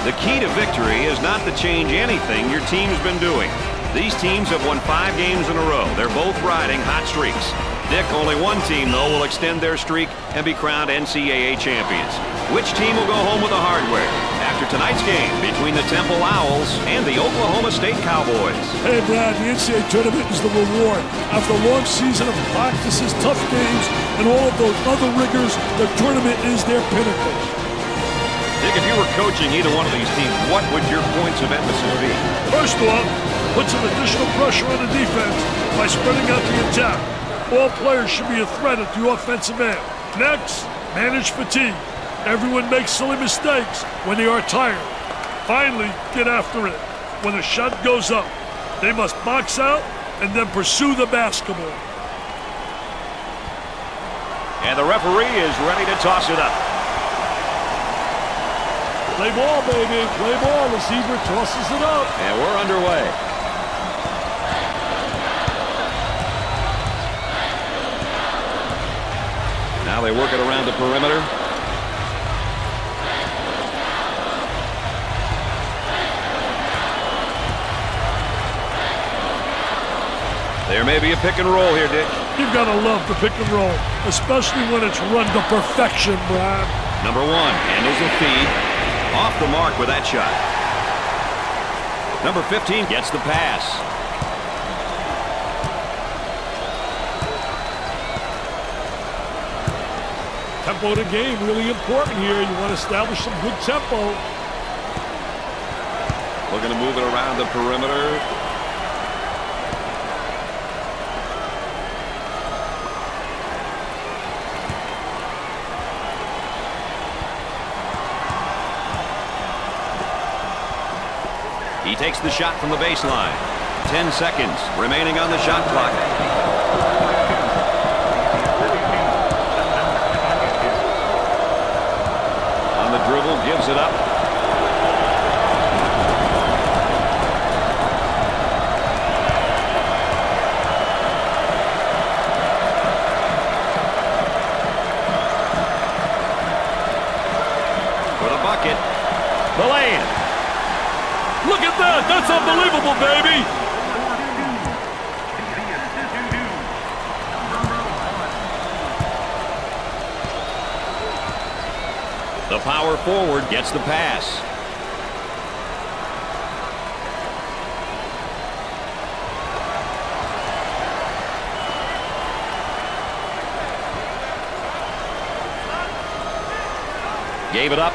The key to victory is not to change anything your team's been doing. These teams have won 5 games in a row. They're both riding hot streaks. Dick, only one team, though, will extend their streak and be crowned NCAA champions. Which team will go home with the hardware after tonight's game between the Temple Owls and the Oklahoma State Cowboys? Hey, Brad, the NCAA tournament is the reward. After a long season of practices, tough games, and all of those other rigors, the tournament is their pinnacle. Dick, if you were coaching either one of these teams, what would your points of emphasis be? First off, put some additional pressure on the defense by spreading out the attack. All players should be a threat at the offensive end. Next, manage fatigue. Everyone makes silly mistakes when they are tired. Finally, get after it. When the shot goes up, they must box out and then pursue the basketball. And the referee is ready to toss it up. Play ball, baby. Play ball. The Zebra tosses it up. And we're underway. Now they work it around the perimeter. There may be a pick and roll here, Dick. You've got to love the pick and roll, especially when it's run to perfection, Brad. Number 1 handles the feed. Off the mark with that shot. Number 15 gets the pass. Tempo of the game, really important here. You want to establish some good tempo. Looking to move it around the perimeter. He takes the shot from the baseline. 10 seconds remaining on the shot clock. On the dribble, gives it up. For the bucket. The lay-in. Look at that! That's unbelievable, baby! The power forward gets the pass. Gave it up.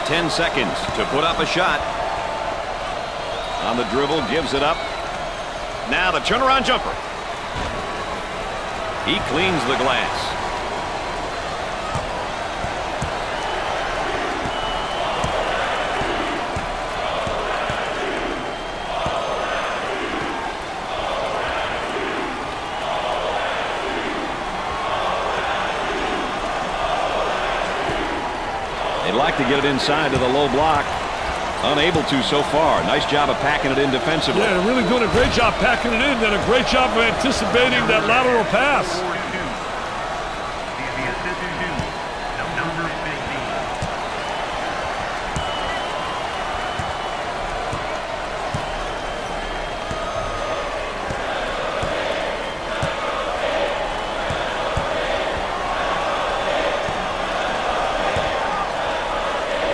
Ten seconds to put up a shot. On the dribble, gives it up. Now the turnaround jumper. He cleans the glass. They'd like to get it inside to the low block. Unable to so far. Nice job of packing it in defensively. Yeah, they're really doing a great job packing it in, and a great job of anticipating that lateral pass.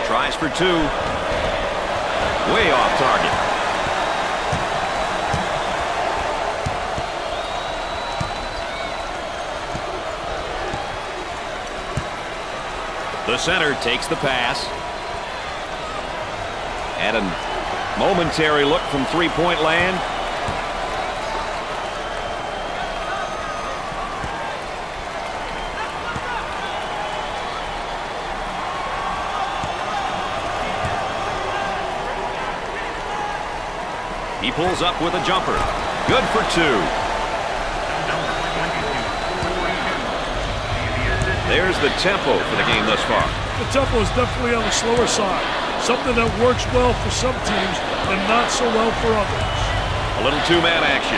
Tries for 2. Way off target. The center takes the pass. And a momentary look from three-point land. He pulls up with a jumper. Good for 2. There's the tempo for the game thus far. The tempo is definitely on the slower side. Something that works well for some teams and not so well for others. A little two-man action.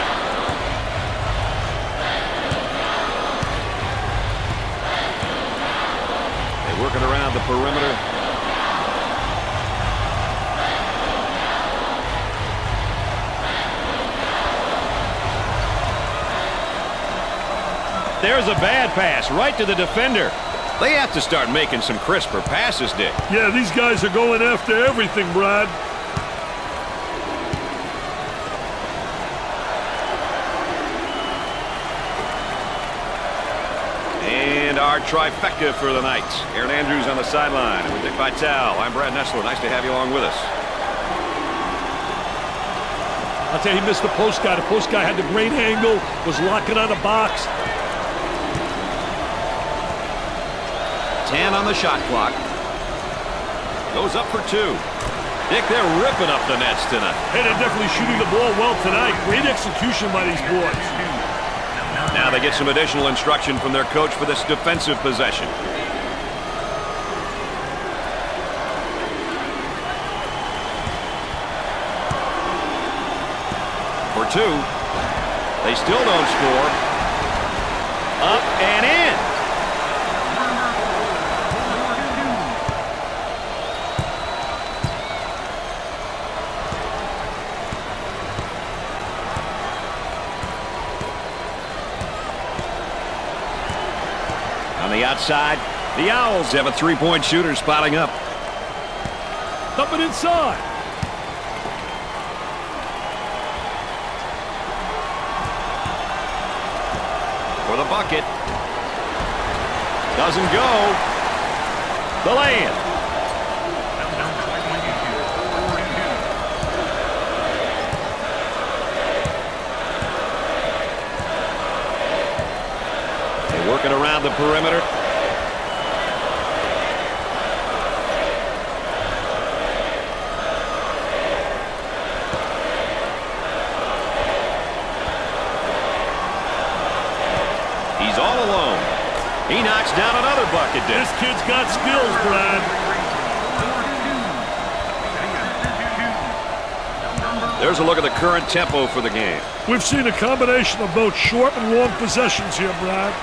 They work it around the perimeter. There's a bad pass right to the defender. They have to start making some crisper passes, Dick. Yeah, these guys are going after everything, Brad. And our trifecta for the night. Aaron Andrews on the sideline with Dick Vitale. I'm Brad Nessler. Nice to have you along with us. I'll tell you, he missed the post guy. The post guy had the great angle, was locking on the box. 10 on the shot clock. Goes up for 2. Dick, they're ripping up the nets tonight. Hey, they're definitely shooting the ball well tonight. Great execution by these boys. Now they get some additional instruction from their coach for this defensive possession. For 2. They still don't score. Up and in. On the outside, the Owls have a three-point shooter spotting up. Coming inside. For the bucket. Doesn't go. The lay-in. They're working around the perimeter. He's all alone. He knocks down another bucket. This kid's got skills, Brad. There's a look at the current tempo for the game. We've seen a combination of both short and long possessions here, Brad.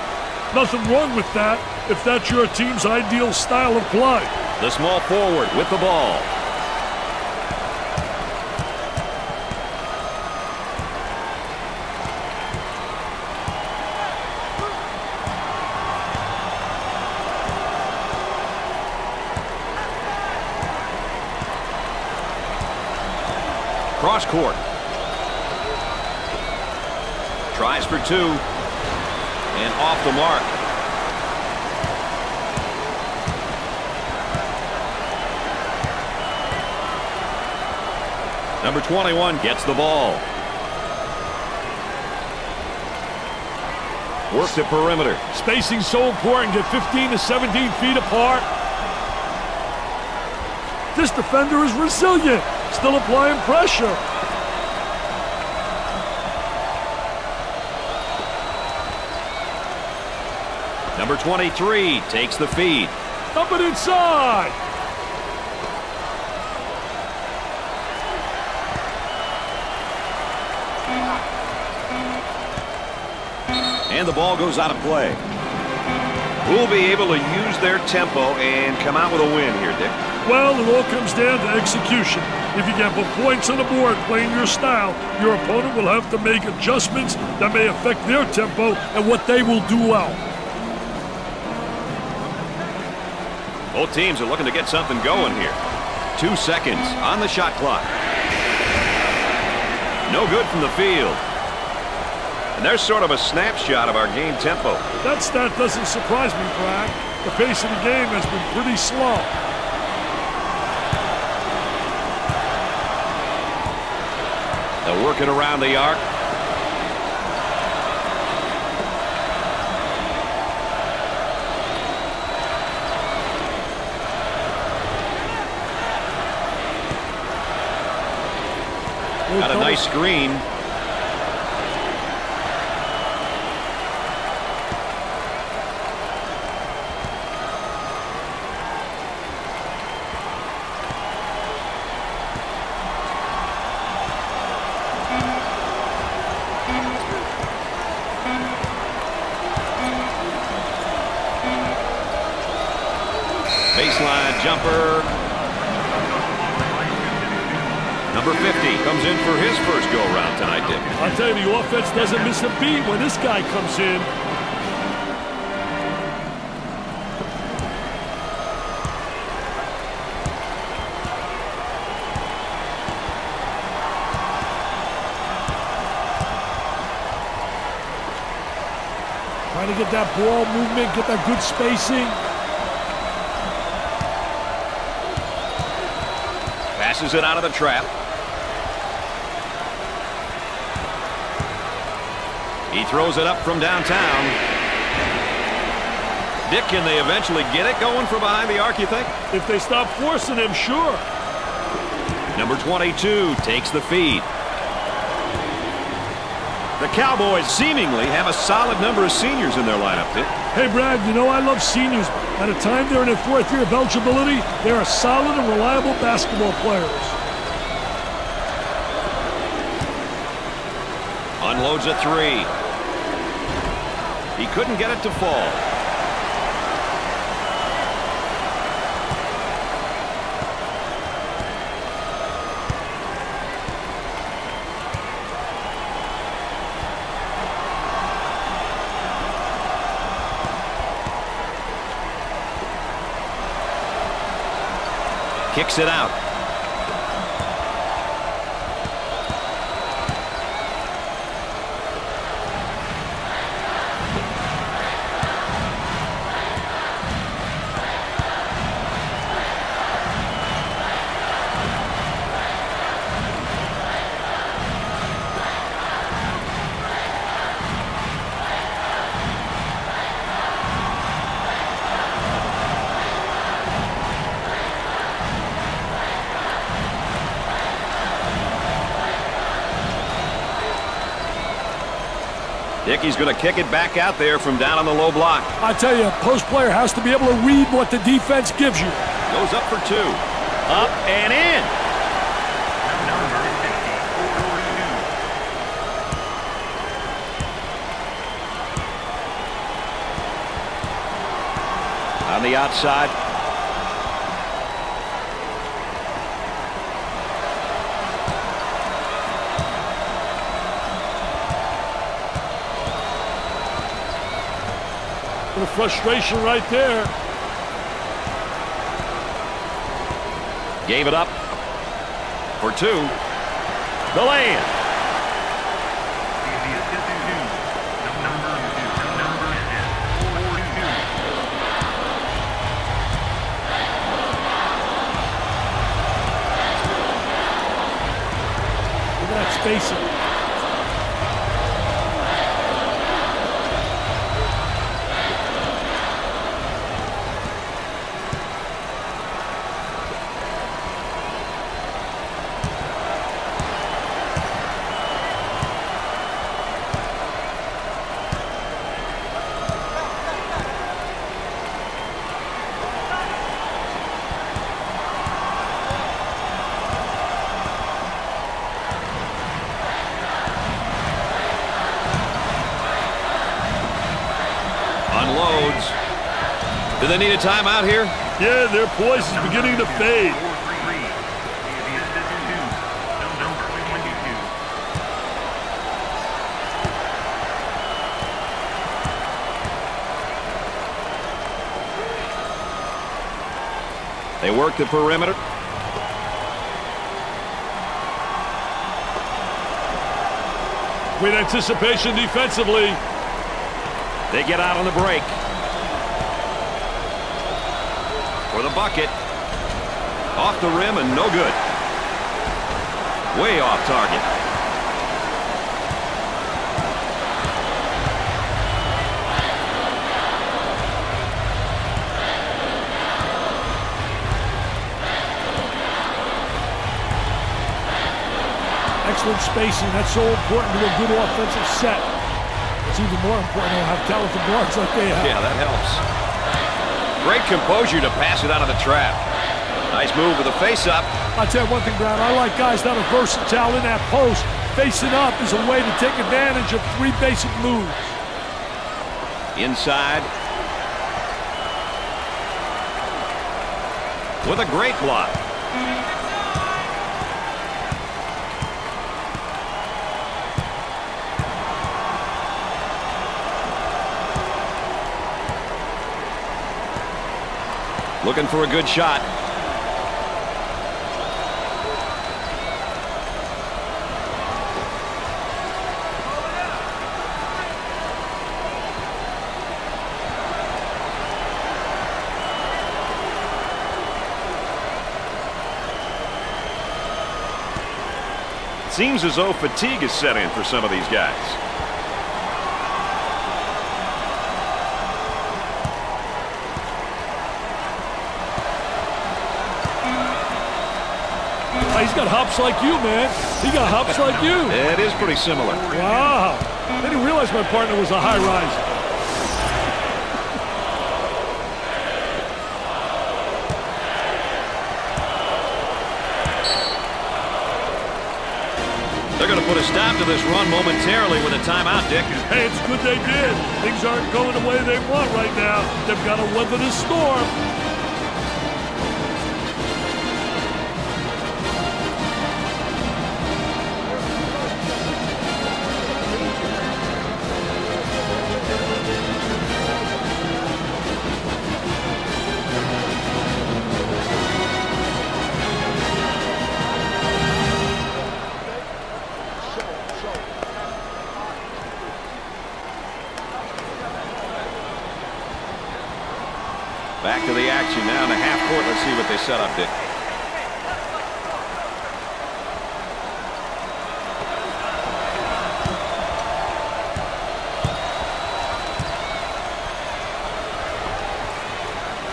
Nothing wrong with that if that's your team's ideal style of play. The small forward with the ball. Cross court. Tries for 2. And off the mark. Number 21 gets the ball. Work the perimeter. Spacing so important. Get 15 to 17 feet apart. This defender is resilient. Still applying pressure. Number 23 takes the feed. Up and inside. And the ball goes out of play. Who'll be able to use their tempo and come out with a win here, Dick? Well, it all comes down to execution. If you can put points on the board playing your style, your opponent will have to make adjustments that may affect their tempo and what they will do well. Both teams are looking to get something going here. 2 seconds on the shot clock. No good from the field. And there's sort of a snapshot of our game tempo. That stat doesn't surprise me, Brad. The pace of the game has been pretty slow. They'll work it around the arc. Got a nice screen. baseline jumper. Number 50 comes in for his first go-around tonight, Dick. I'll tell you, the offense doesn't miss a beat when this guy comes in. Trying to get that ball movement, get that good spacing. Passes it out of the trap. He throws it up from downtown. Dick, can they eventually get it going from behind the arc, you think? If they stop forcing him, sure. Number 22 takes the feed. The Cowboys seemingly have a solid number of seniors in their lineup, Dick. Hey, Brad, you know I love seniors. By the time they're in their fourth year of eligibility, they're solid and reliable basketball players. Unloads a three. He couldn't get it to fall. Kicks it out. Dickey's going to kick it back out there from down on the low block. I tell you, a post player has to be able to read what the defense gives you. Goes up for two. Up and in. On the outside. The frustration right there. Gave it up for two. The lay-in. Look at that spacing. Unloads. Do they need a timeout here? Yeah, their poise is beginning to fade. They work the perimeter. Great anticipation defensively. They get out on the break. For the bucket. Off the rim and no good. Way off target. Excellent spacing. That's so important to a good offensive set. It's even more important to have talented guards like they have. Yeah, that helps. Great composure to pass it out of the trap. Nice move with the face-up. I'll tell you one thing, Brad. I like guys that are versatile in that post. Facing up is a way to take advantage of three basic moves. Inside. with a great block. Looking for a good shot. Seems as though fatigue is set in for some of these guys. He's got hops like you, man. He got hops like you. It is pretty similar. Wow. I didn't realize my partner was a high riser. They're going to put a stop to this run momentarily with a timeout, Dick. Hey, it's good they did. Things aren't going the way they want right now. They've got to weather the storm. Back to the action now in the half court. Let's see what they set up, Dick.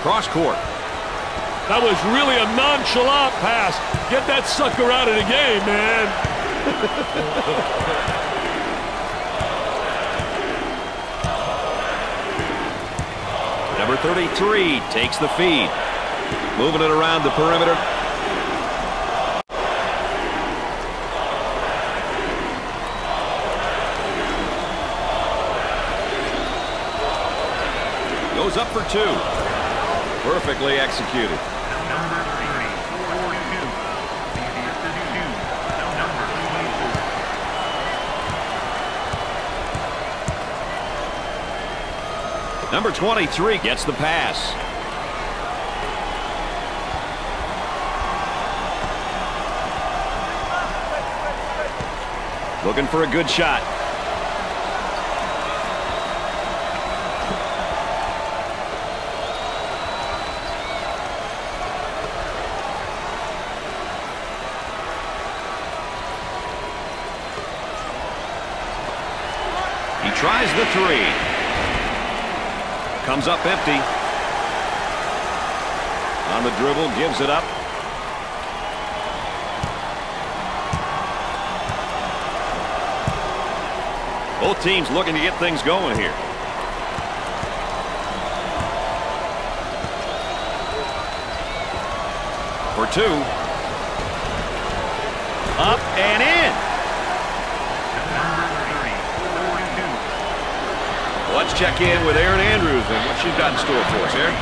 Cross court. That was really a nonchalant pass. Get that sucker out of the game, man. Number 33 takes the feed. Moving it around the perimeter. Goes up for two. Perfectly executed. Number 23 gets the pass. Looking for a good shot. He tries the three. Comes up empty. On the dribble, gives it up. Both teams looking to get things going here. For two. Up and in. Let's check in with Erin Andrews and what she's got in store for us, Erin.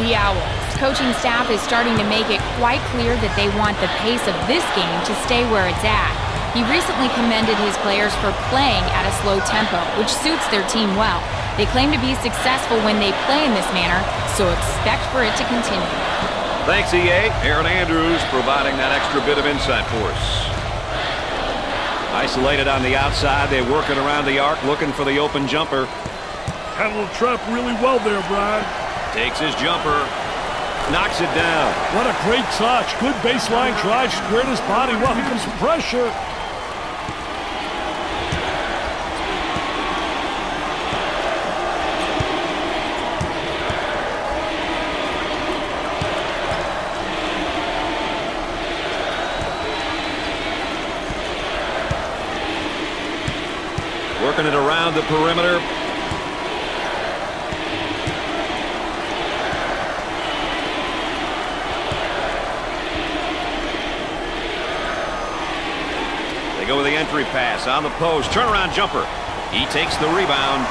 The Owls' coaching staff is starting to make it quite clear that they want the pace of this game to stay where it's at. He recently commended his players for playing at a slow tempo, which suits their team well. They claim to be successful when they play in this manner, so expect for it to continue. Thanks, EA. Erin Andrews providing that extra bit of insight for us. Isolated on the outside, they're working around the arc, looking for the open jumper. Handled the trap really well there, Brian. Takes his jumper. Knocks it down. What a great touch. Good baseline drive. Squared his body. Well, here comes some pressure. Working it around the perimeter. They go with the entry pass on the post. Turnaround jumper. He takes the rebound.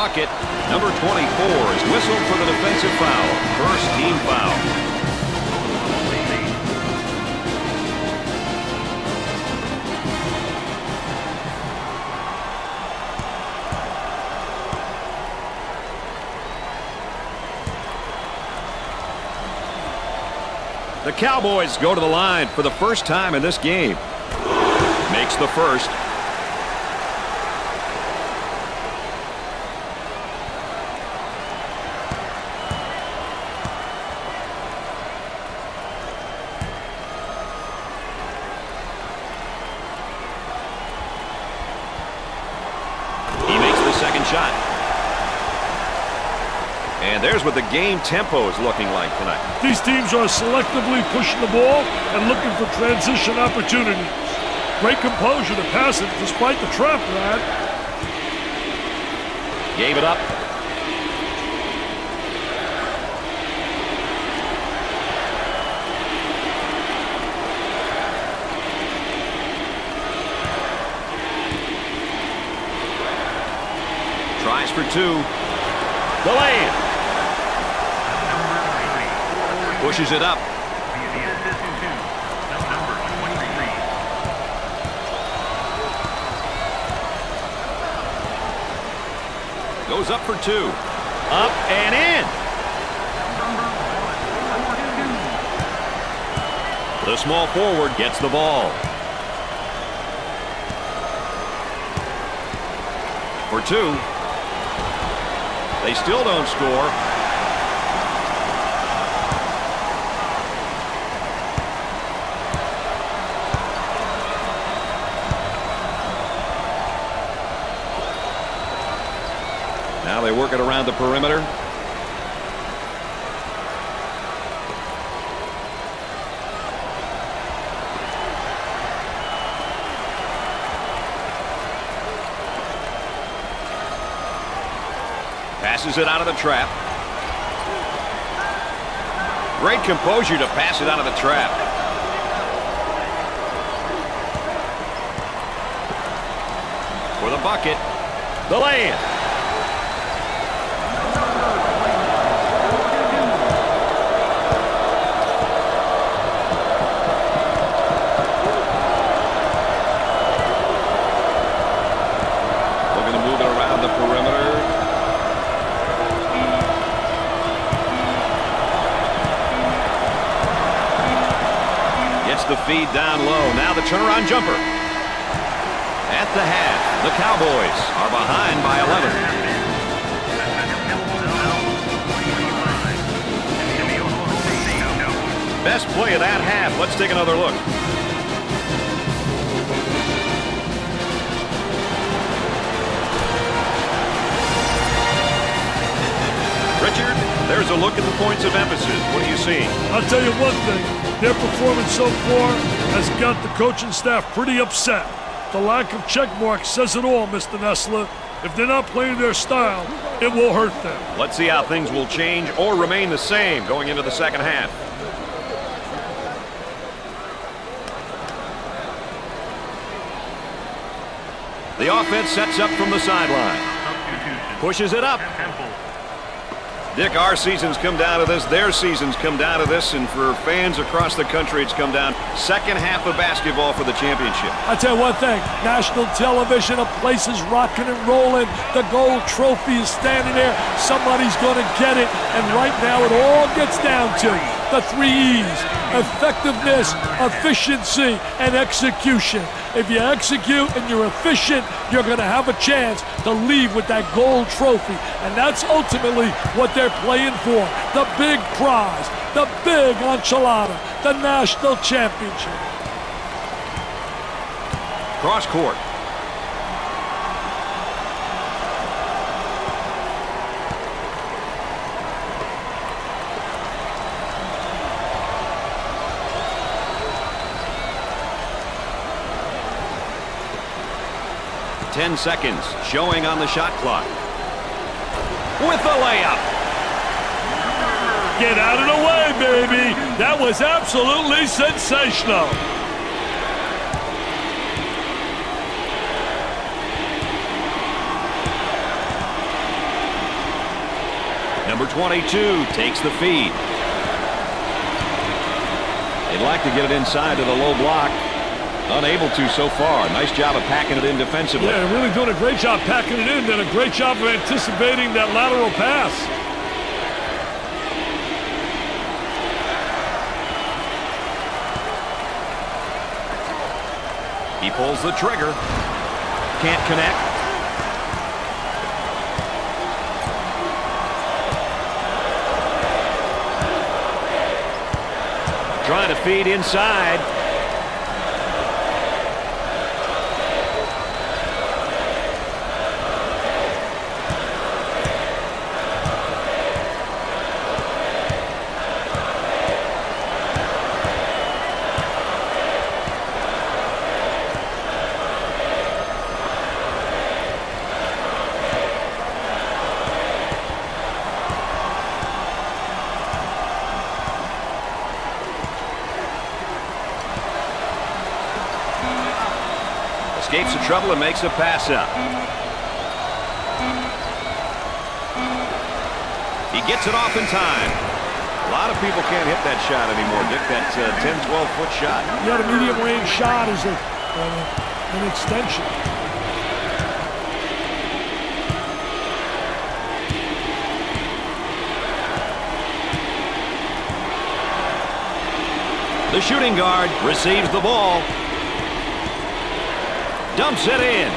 bucket. Number 24 is whistled for the defensive foul. First team foul. The Cowboys go to the line for the first time in this game. Makes the first. He makes the second shot. And there's what the game tempo is looking like tonight. These teams are selectively pushing the ball and looking for transition opportunities. Great composure to pass it despite the trap, Brad. Gave it up. Tries for two. The lay-in. Pushes it up. Goes up for two. Up and in. The small forward gets the ball. For two. They still don't score. Now they work it around the perimeter. Passes it out of the trap. Great composure to pass it out of the trap. For the bucket. The lay-in. The feed down low. Now the turnaround jumper. At the half, the Cowboys are behind by 11. Best play of that half. Let's take another look. Richard, there's a look at the points of emphasis. What are you seeing? I'll tell you one thing. Their performance so far has got the coaching staff pretty upset. The lack of check marks says it all, Mr. Nessler. If they're not playing their style, it will hurt them. Let's see how things will change or remain the same going into the second half. The offense sets up from the sideline. Pushes it up. Dick, our season's come down to this. Their season's come down to this. And for fans across the country, it's come down second half of basketball for the championship. I tell you one thing. National television, a place is rocking and rolling. The gold trophy is standing there. Somebody's going to get it. And right now, it all gets down to the 3 E's. Effectiveness, efficiency, and execution. If you execute and you're efficient, you're going to have a chance to leave with that gold trophy. And that's ultimately what they're playing for. The big prize, the big enchilada, the national championship. Cross court. Ten seconds showing on the shot clock. With the layup. Get out of the way, baby. That was absolutely sensational. Number 22 takes the feed. They'd like to get it inside to the low block. Unable to so far. Nice job of packing it in defensively. Yeah, really doing a great job packing it in, and a great job of anticipating that lateral pass. He pulls the trigger. Can't connect. Trying to feed inside. Escapes the trouble and makes a pass out. He gets it off in time. A lot of people can't hit that shot anymore, Dick. That 10, 12-foot shot. Yeah, the medium-range shot is an extension. The shooting guard receives the ball. Dumps it in.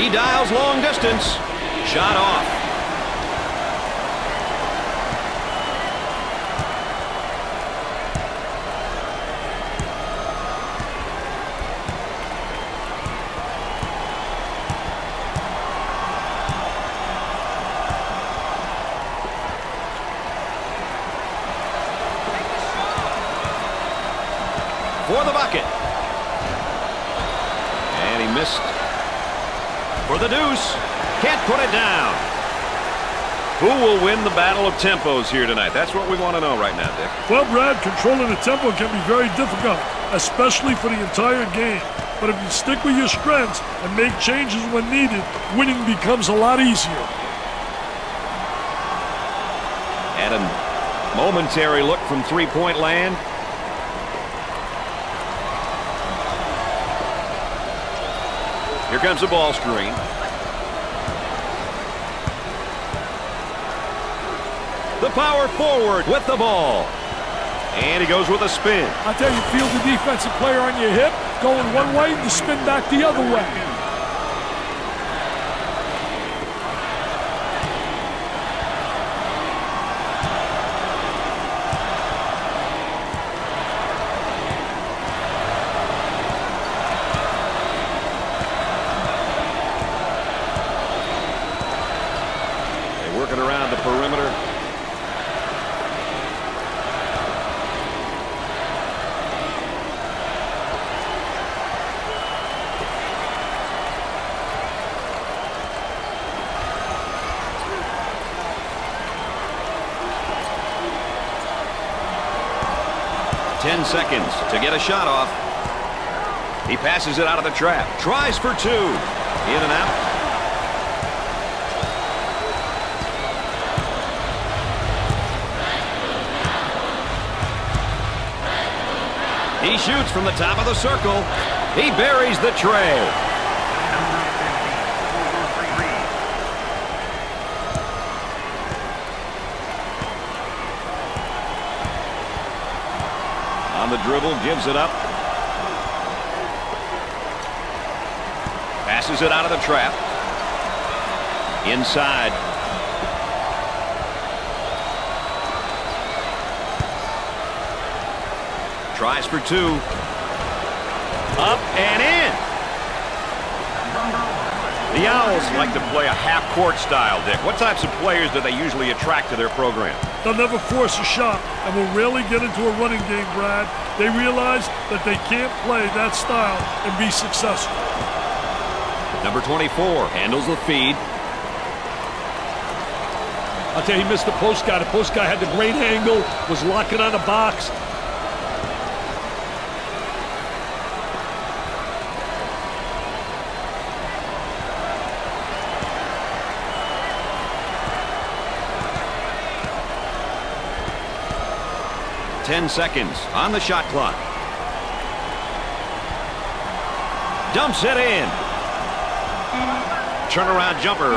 He dials long distance. Shot off. For the bucket. And he missed. For the deuce. Can't put it down. Who will win the battle of tempos here tonight? That's what we want to know right now, Dick. Well, Brad, controlling the tempo can be very difficult, especially for the entire game. But if you stick with your strengths and make changes when needed, winning becomes a lot easier. And a momentary look from three-point land. Here comes the ball screen. The power forward with the ball. And he goes with a spin. I tell you, feel the defensive player on your hip, going one way, and you spin back the other way. Around the perimeter. Ten seconds to get a shot off. He passes it out of the trap. Tries for two. In and out. He shoots from the top of the circle. He buries the tray. On the dribble, gives it up. Passes it out of the trap. Inside. Tries for two. Up and in. The Owls like to play a half-court style, Dick. What types of players do they usually attract to their program? They'll never force a shot and will rarely get into a running game, Brad. They realize that they can't play that style and be successful. Number 24 handles the feed. I'll tell you, he missed the post guy. The post guy had the great angle, was locking on the box. 10 seconds on the shot clock. Dumps it in. Turnaround jumper.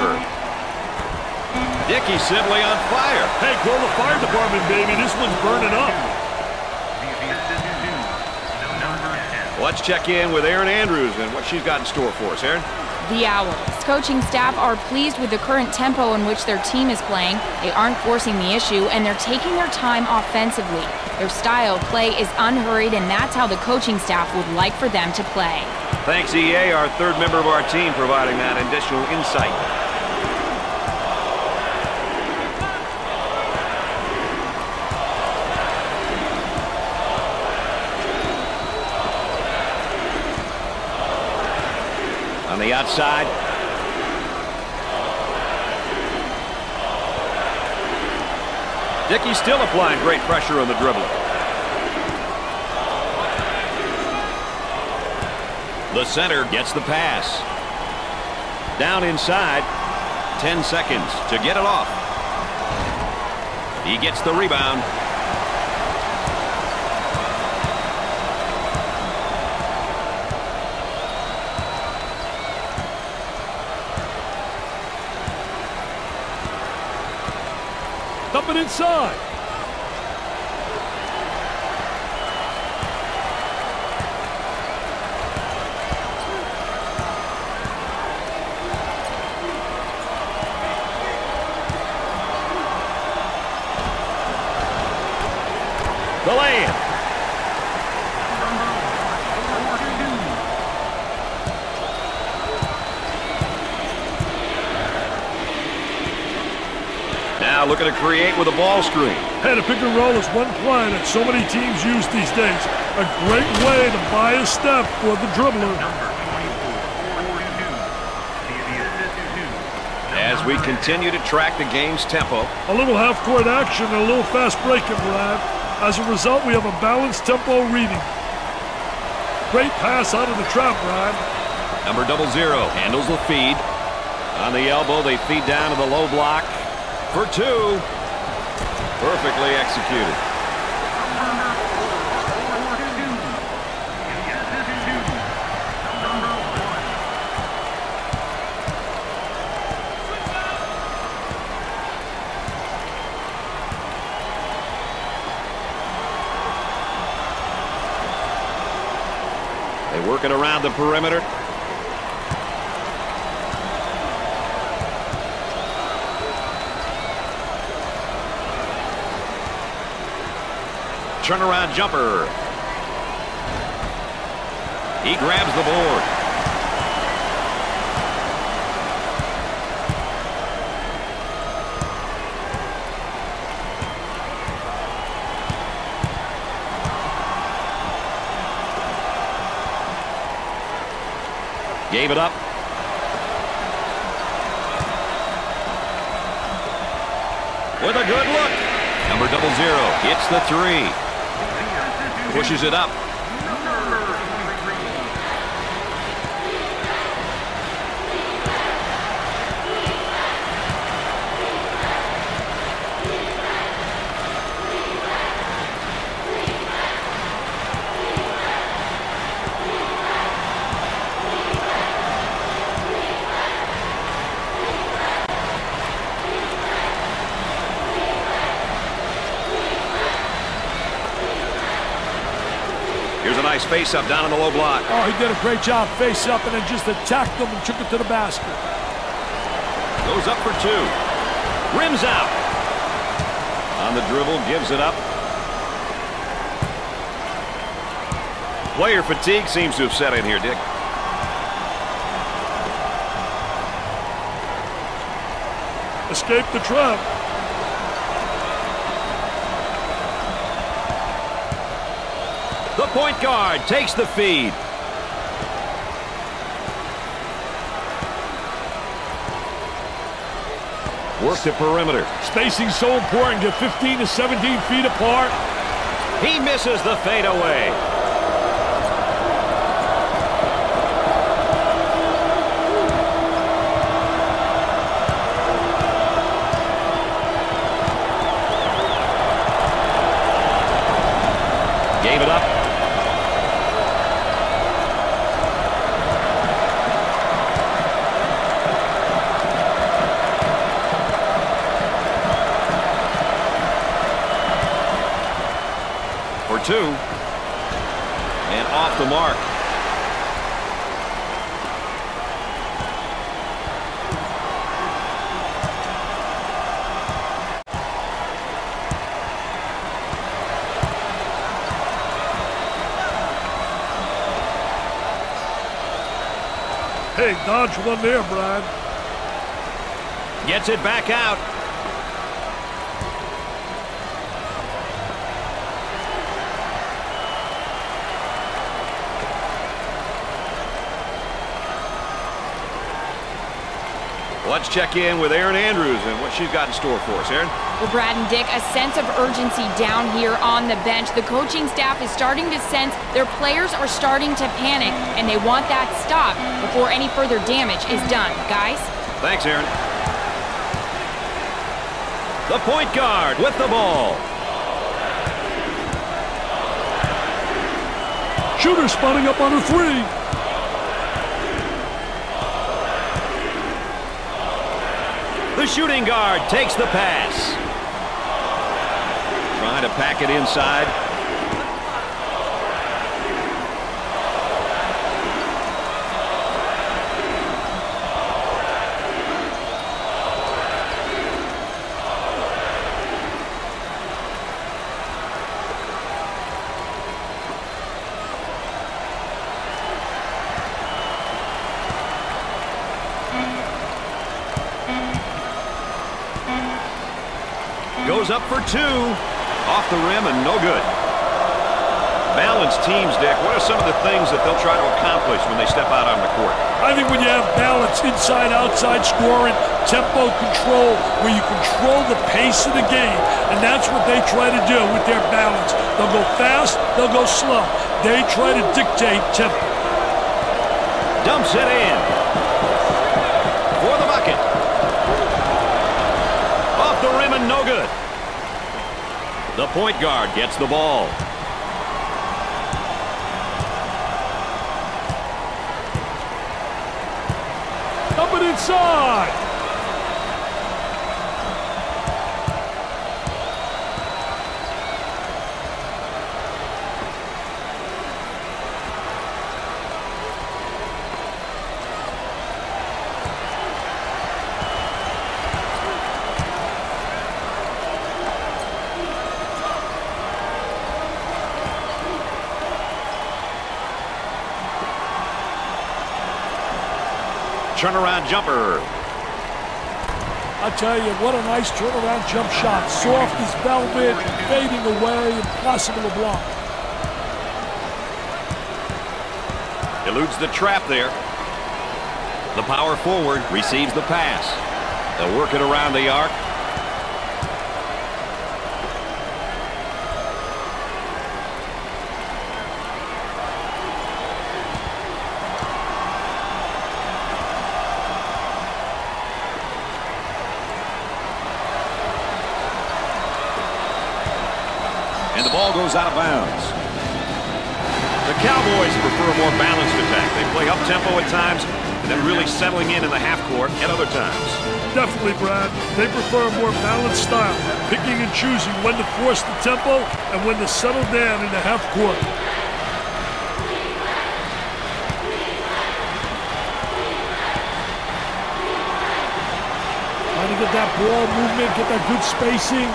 Dickey Sibley on fire. Hey, call the fire department, baby. This one's burning up. Let's check in with Erin Andrews and what she's got in store for us. Erin? The Owls' coaching staff are pleased with the current tempo in which their team is playing. They aren't forcing the issue, and they're taking their time offensively. Their style of play is unhurried, and that's how the coaching staff would like for them to play. Thanks, EA, our third member of our team, providing that additional insight. On the outside. Dickey still applying great pressure on the dribble. The center gets the pass. Down inside. 10 seconds to get it off. He gets the rebound. Dump it inside. The lay-in. Now looking to create with a ball screen. Hey, the pick and roll is one play that so many teams use these days. A great way to buy a step for the dribbler. As we continue to track the game's tempo. A little half-court action and a little fast breaking, Brad. As a result, we have a balanced tempo reading. Great pass out of the trap, Brad. Number 00 handles the feed. On the elbow, they feed down to the low block. For two. Perfectly executed. They work it around the perimeter. Turnaround jumper. He grabs the board. Gave it up. With a good look. Number 00 hits the three. Pushes it up. Here's a nice face-up down in the low block. Oh, he did a great job face-up and then just attacked them and took it to the basket. Goes up for two. Rims out. On the dribble, gives it up. Player fatigue seems to have set in here, Dick. Escape the trap. The point guard takes the feed. Work the perimeter. Spacing so important. Get 15 to 17 feet apart. He misses the fadeaway. 2. And off the mark. Hey, dodge one there, Brad. Gets it back out. Let's check in with Erin Andrews and what she's got in store for us. Erin? Well, Brad and Dick, a sense of urgency down here on the bench. The coaching staff is starting to sense their players are starting to panic, and they want that stopped before any further damage is done. Guys? Thanks, Erin. The point guard with the ball. Shooter spotting up on a 3. The shooting guard takes the pass. Trying to pack it inside. Goes up for 2. Off the rim and no good. Balanced teams, Dick. What are some of the things that they'll try to accomplish when they step out on the court? I think when you have balance, inside, outside scoring, tempo control, where you control the pace of the game, and that's what they try to do with their balance. They'll go fast, they'll go slow. They try to dictate tempo. Dumps it in. For the bucket. Off the rim and no good. The point guard gets the ball. Up and inside. Turnaround jumper. I tell you, what a nice turnaround jump shot. Soft as velvet, fading away, impossible to block. Eludes the trap there. The power forward receives the pass. They'll work it around the arc. And the ball goes out of bounds. The Cowboys prefer a more balanced attack. They play up-tempo at times and then really settling in the half court at other times. Definitely, Brad. They prefer a more balanced style, picking and choosing when to force the tempo and when to settle down in the half court. Trying to get that ball movement, get that good spacing.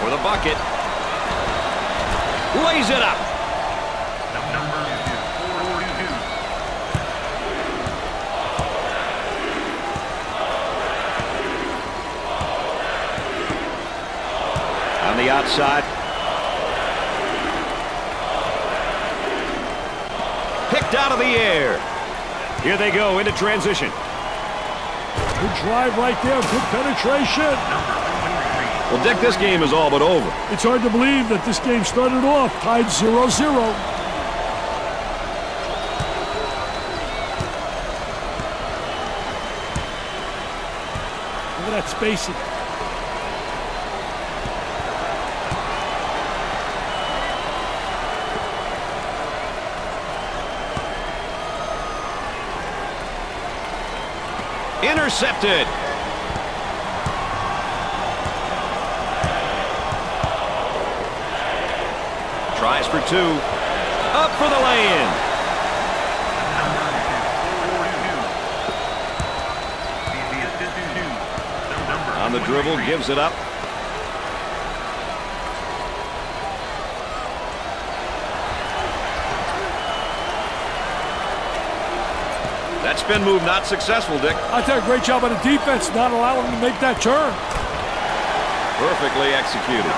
For the bucket. Lays it up. Number 42. On the outside. Picked out of the air. Here they go into transition. Good drive right there, good penetration. Number 23. Well, Dick, this game is all but over. It's hard to believe that this game started off tied 0-0. Look at that spacing. Intercepted. Tries for two. Up for the lay-in. On the dribble, gives it up. That spin move not successful, Dick. I tell you, great job on the defense not allowing him to make that turn. Perfectly executed.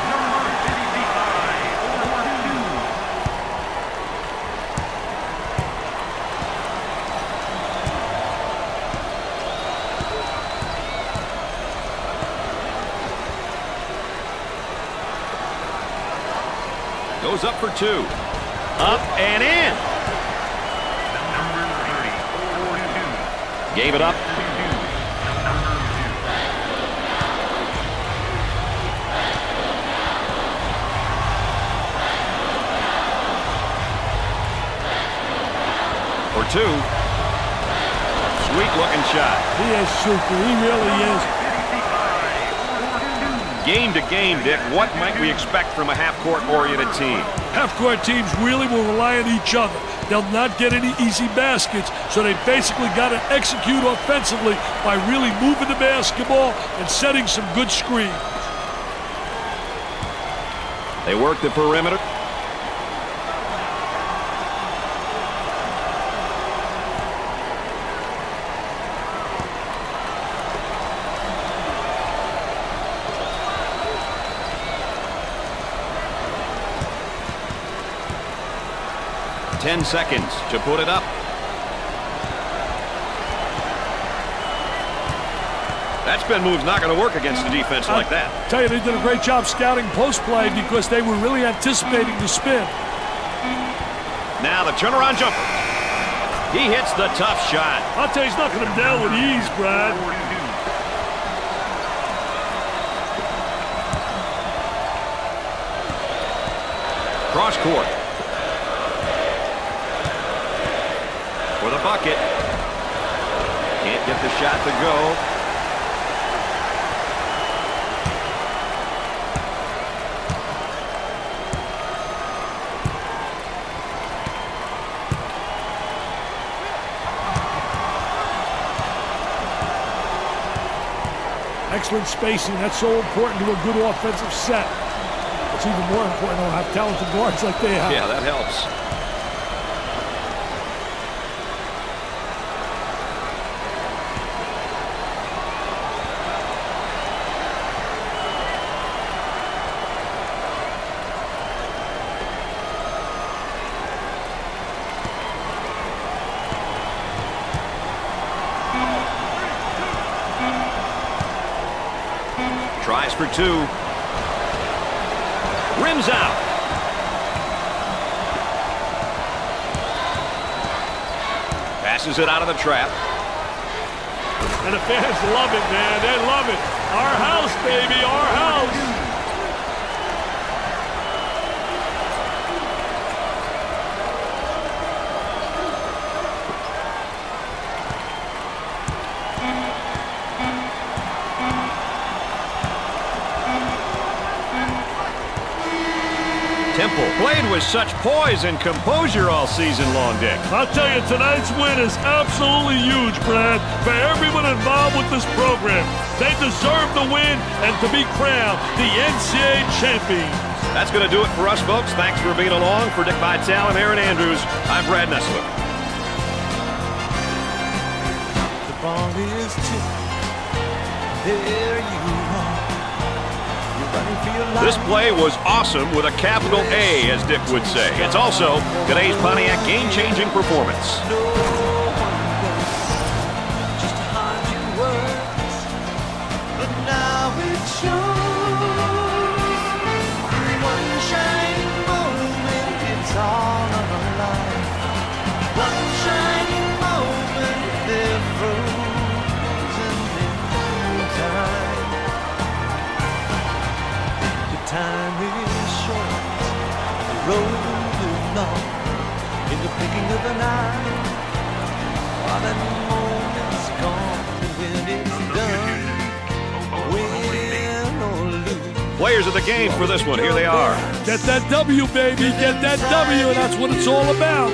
Goes up for two. Up and in. Gave it up. For two. Sweet looking shot. He is super. He really is. Game to game, Dick, what might we expect from a half-court oriented team? Half-court teams really will rely on each other. They'll not get any easy baskets, so they basically got to execute offensively by really moving the basketball and setting some good screens. They work the perimeter. Ten seconds to put it up. That spin move's not going to work against a defense like that. I tell you, they did a great job scouting post play because they were really anticipating the spin. Now the turnaround jumper. He hits the tough shot. I'll tell you, he's knocking him down with ease, Brad. Cross court. For the bucket. Can't get the shot to go. Excellent spacing. That's so important to a good offensive set. It's even more important to have talented guards like they have. Yeah, that helps. Tries for two. Rims out. Passes it out of the trap. And the fans love it, man. They love it. Our house, baby. Our house. Temple played with such poise and composure all season long, Dick. I'll tell you, tonight's win is absolutely huge, Brad, for everyone involved with this program. They deserve the win and to be crowned the NCAA champions. That's going to do it for us, folks. Thanks for being along. For Dick Vitale and Aaron Andrews, I'm Brad Nessler. The ball is tipped. There you are. This play was awesome with a capital A, as Dick would say. It's also today's Pontiac game-changing performance. Just a hundred words, but now it shows. rolling on in the picking of an eye. While that moment's gone when it's done, win or lose. Players of the game for this one, here they are. Get that W, baby. Get that W. That's what it's all about.